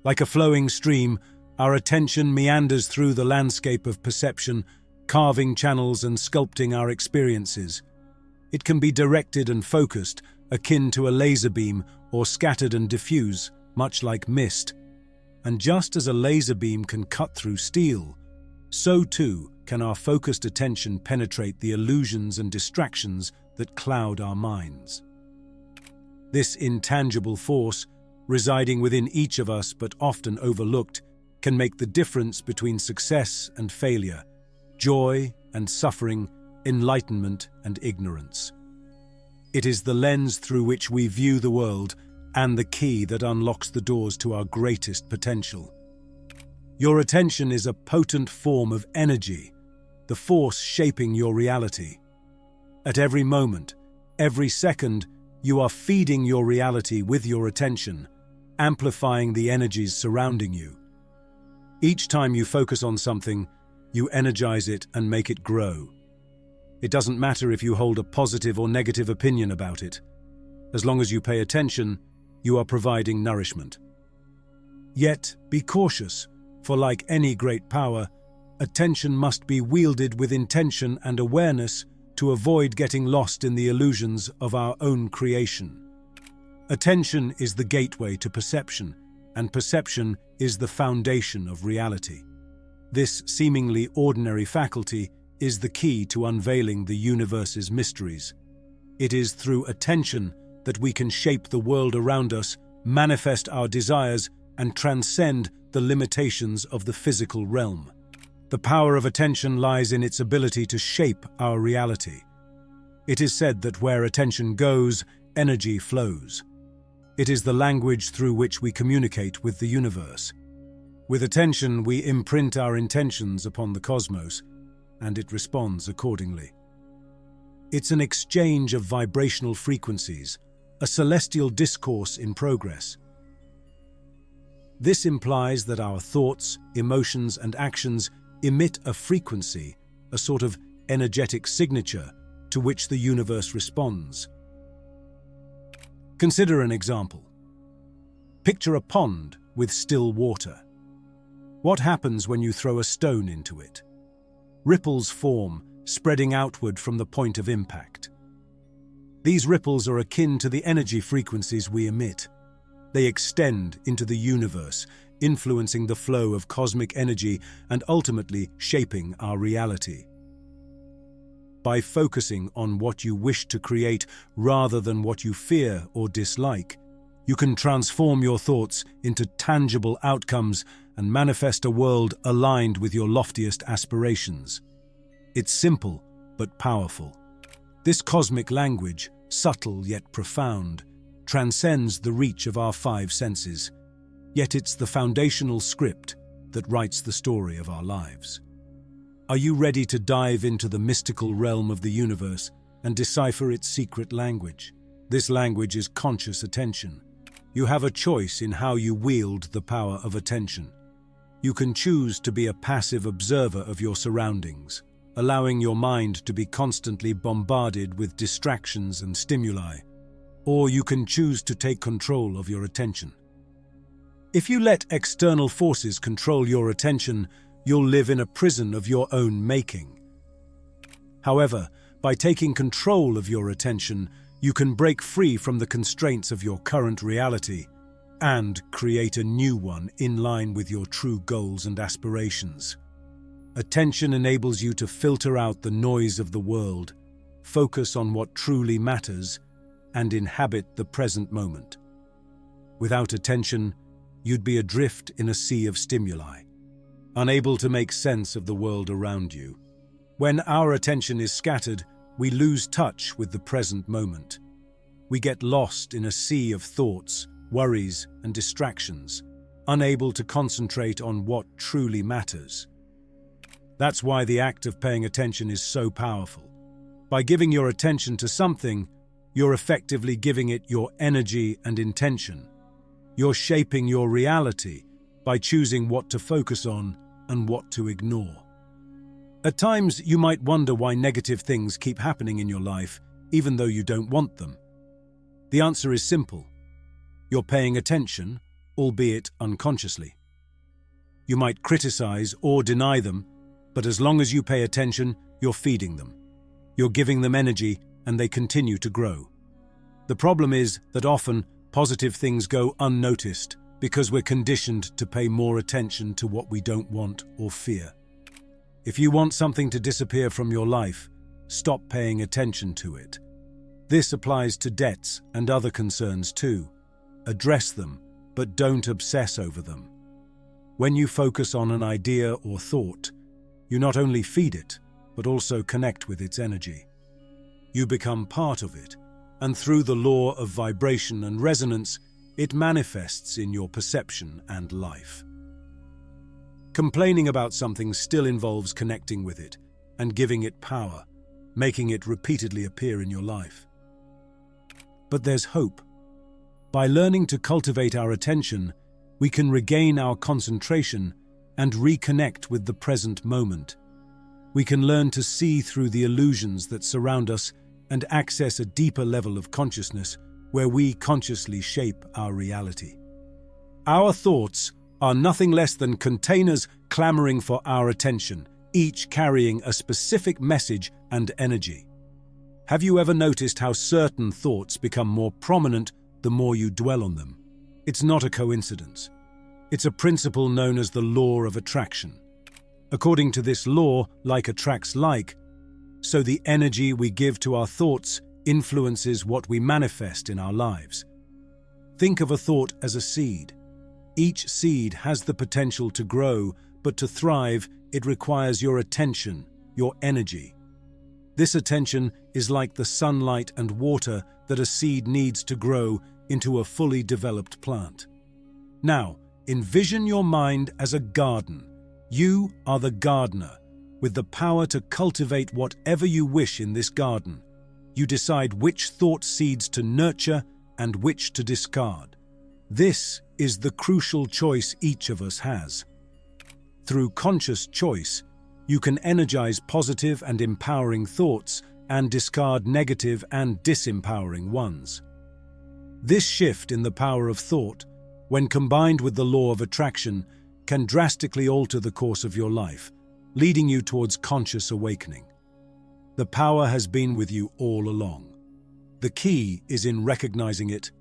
Like a flowing stream, our attention meanders through the landscape of perception, carving channels and sculpting our experiences. It can be directed and focused, akin to a laser beam, or scattered and diffuse, much like mist. And just as a laser beam can cut through steel, so too can our focused attention penetrate the illusions and distractions that cloud our minds. This intangible force, residing within each of us but often overlooked, can make the difference between success and failure, joy and suffering, enlightenment and ignorance. It is the lens through which we view the world and the key that unlocks the doors to our greatest potential. Your attention is a potent form of energy, the force shaping your reality. At every moment, every second, you are feeding your reality with your attention, amplifying the energies surrounding you. Each time you focus on something, you energize it and make it grow. It doesn't matter if you hold a positive or negative opinion about it. As long as you pay attention, you are providing nourishment. Yet, be cautious, for like any great power, attention must be wielded with intention and awareness to avoid getting lost in the illusions of our own creation. Attention is the gateway to perception, and perception is the foundation of reality. This seemingly ordinary faculty is the key to unveiling the universe's mysteries. It is through attention that we can shape the world around us, manifest our desires, and transcend the limitations of the physical realm. The power of attention lies in its ability to shape our reality. It is said that where attention goes, energy flows. It is the language through which we communicate with the universe. With attention, we imprint our intentions upon the cosmos, and it responds accordingly. It's an exchange of vibrational frequencies, a celestial discourse in progress. This implies that our thoughts, emotions, and actions emit a frequency, a sort of energetic signature to which the universe responds. Consider an example. Picture a pond with still water. What happens when you throw a stone into it? Ripples form, spreading outward from the point of impact. These ripples are akin to the energy frequencies we emit. They extend into the universe, influencing the flow of cosmic energy and ultimately shaping our reality. By focusing on what you wish to create rather than what you fear or dislike, you can transform your thoughts into tangible outcomes and manifest a world aligned with your loftiest aspirations. It's simple but powerful. This cosmic language, subtle yet profound, transcends the reach of our five senses, yet it's the foundational script that writes the story of our lives. Are you ready to dive into the mystical realm of the universe and decipher its secret language? This language is conscious attention. You have a choice in how you wield the power of attention. You can choose to be a passive observer of your surroundings, allowing your mind to be constantly bombarded with distractions and stimuli, or you can choose to take control of your attention. If you let external forces control your attention, you'll live in a prison of your own making. However, by taking control of your attention, you can break free from the constraints of your current reality and create a new one in line with your true goals and aspirations. Attention enables you to filter out the noise of the world, focus on what truly matters, and inhabit the present moment. Without attention, you'd be adrift in a sea of stimuli, unable to make sense of the world around you. When our attention is scattered, we lose touch with the present moment. We get lost in a sea of thoughts, worries, and distractions, unable to concentrate on what truly matters. That's why the act of paying attention is so powerful. By giving your attention to something, you're effectively giving it your energy and intention. You're shaping your reality by choosing what to focus on and what to ignore. At times, you might wonder why negative things keep happening in your life, even though you don't want them. The answer is simple. You're paying attention, albeit unconsciously. You might criticize or deny them, but as long as you pay attention, you're feeding them. You're giving them energy, and they continue to grow. The problem is that often positive things go unnoticed because we're conditioned to pay more attention to what we don't want or fear. If you want something to disappear from your life, stop paying attention to it. This applies to debts and other concerns too. Address them, but don't obsess over them. When you focus on an idea or thought, you not only feed it, but also connect with its energy. You become part of it, and through the law of vibration and resonance, it manifests in your perception and life. Complaining about something still involves connecting with it and giving it power, making it repeatedly appear in your life. But there's hope. By learning to cultivate our attention, we can regain our concentration and reconnect with the present moment. We can learn to see through the illusions that surround us and access a deeper level of consciousness where we consciously shape our reality. Our thoughts are nothing less than containers clamoring for our attention, each carrying a specific message and energy. Have you ever noticed how certain thoughts become more prominent the more you dwell on them? It's not a coincidence. It's a principle known as the law of attraction. According to this law, like attracts like, so the energy we give to our thoughts influences what we manifest in our lives. Think of a thought as a seed. Each seed has the potential to grow, but to thrive, it requires your attention, your energy. This attention is like the sunlight and water that a seed needs to grow into a fully developed plant. Now, envision your mind as a garden. You are the gardener, with the power to cultivate whatever you wish in this garden. You decide which thought seeds to nurture and which to discard. This is the crucial choice each of us has. Through conscious choice, you can energize positive and empowering thoughts and discard negative and disempowering ones. This shift in the power of thought, when combined with the law of attraction, can drastically alter the course of your life, leading you towards conscious awakening. The power has been with you all along. The key is in recognizing it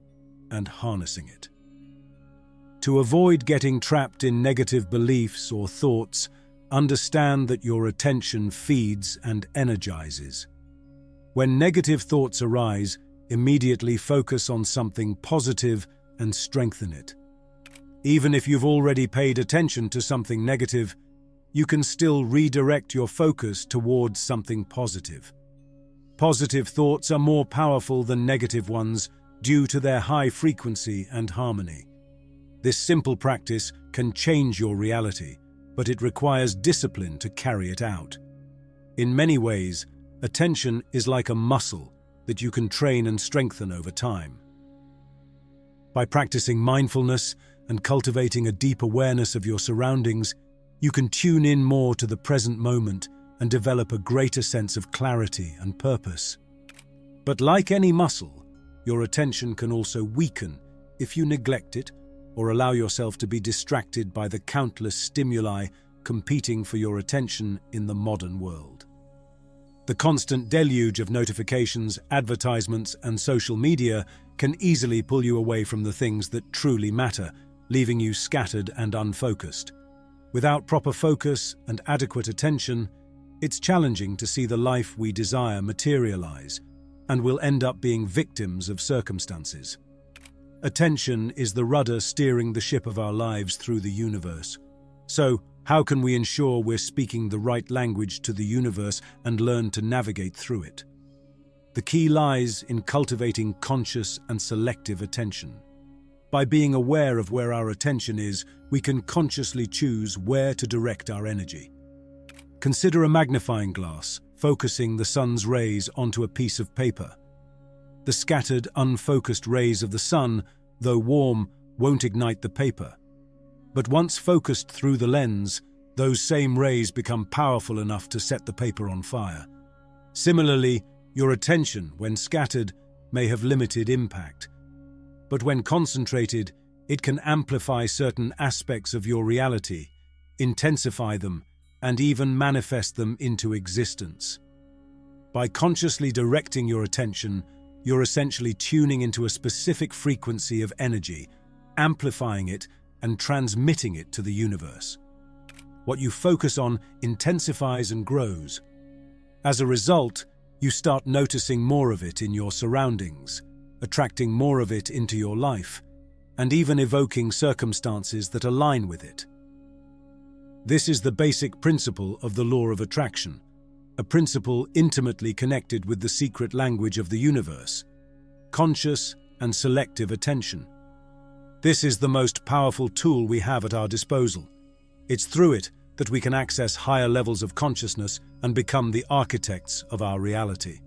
and harnessing it. To avoid getting trapped in negative beliefs or thoughts, understand that your attention feeds and energizes. When negative thoughts arise, immediately focus on something positive and strengthen it. Even if you've already paid attention to something negative, you can still redirect your focus towards something positive. Positive thoughts are more powerful than negative ones due to their high frequency and harmony. This simple practice can change your reality, but it requires discipline to carry it out. In many ways, attention is like a muscle that you can train and strengthen over time. By practicing mindfulness and cultivating a deep awareness of your surroundings, you can tune in more to the present moment and develop a greater sense of clarity and purpose. But like any muscle, your attention can also weaken if you neglect it or allow yourself to be distracted by the countless stimuli competing for your attention in the modern world. The constant deluge of notifications, advertisements, and social media can easily pull you away from the things that truly matter, leaving you scattered and unfocused. Without proper focus and adequate attention, it's challenging to see the life we desire materialize, and we'll end up being victims of circumstances. Attention is the rudder steering the ship of our lives through the universe. So, how can we ensure we're speaking the right language to the universe and learn to navigate through it? The key lies in cultivating conscious and selective attention. By being aware of where our attention is, we can consciously choose where to direct our energy. Consider a magnifying glass, focusing the sun's rays onto a piece of paper. The scattered, unfocused rays of the sun, though warm, won't ignite the paper. But once focused through the lens, those same rays become powerful enough to set the paper on fire. Similarly, your attention, when scattered, may have limited impact. But when concentrated, It can amplify certain aspects of your reality, intensify them, and even manifest them into existence. By consciously directing your attention, you're essentially tuning into a specific frequency of energy, amplifying it and transmitting it to the universe. What you focus on intensifies and grows. As a result, you start noticing more of it in your surroundings, attracting more of it into your life, and even evoking circumstances that align with it. This is the basic principle of the law of attraction, a principle intimately connected with the secret language of the universe: conscious and selective attention. This is the most powerful tool we have at our disposal. It's through it that we can access higher levels of consciousness and become the architects of our reality.